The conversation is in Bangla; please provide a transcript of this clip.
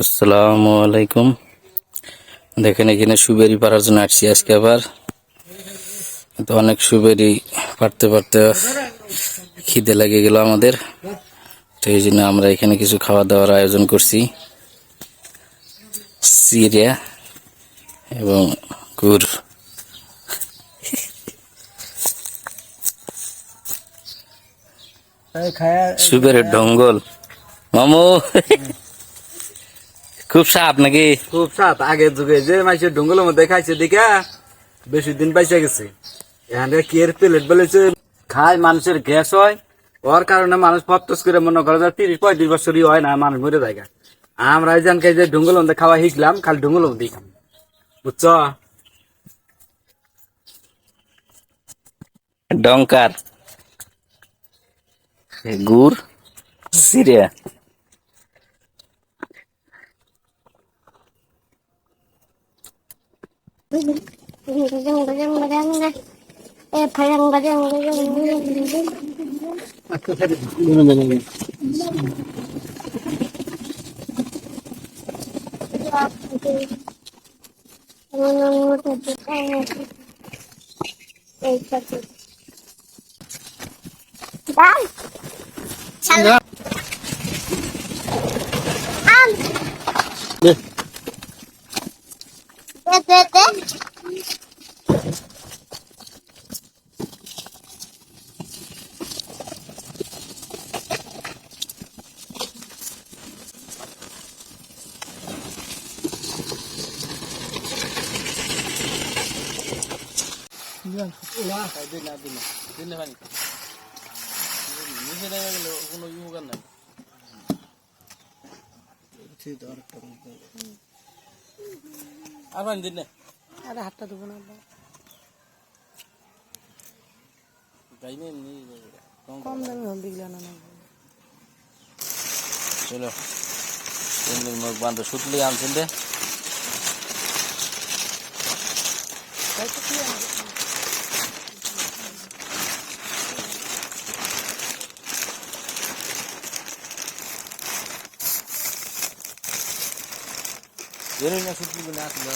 আসসালামু আলাইকুম। দেখেন এখানে সুবেরি পাড়ার জন্য আসছি আজকে আবার। তো অনেক সুবেরি পারতে পারতে খিদে লেগে গেল আমাদের। তো এই জন্য আমরা এখানে কিছু খাওয়া দাওয়ার আয়োজন করছি, সিরিয়া এবং গুড়। সুবেরের ঢঙ্গল মামু। খুব সাপ নাকি? খুব সাপ। আগের যুগে যে মাইসের ডঙ্গলের মধ্যে খাইছে দেখা বেশি দিন পাইসা গেছে। এখানে কি এর প্লেট বলেছে খায়, মানুষের গ্যাস হয়, ওর কারণে মানুষ ফটস করে মনে করে 30-35 বছরই হয় না, মানুষ মরে যায়। আমরা জানকে যে ডঙ্গলের মধ্যে খাওয়া শিখলাম, খালি ডঙ্গলের মধ্যেই খাম, বুঝছ? ডঙ্কার গুড় সিরিয়া। আরে হাতটা দেবো না, কম দামি হলদি গিলানো না। চলো মুখ বান্ধ সুতলি আনছেন রে। সুতলি না আসলে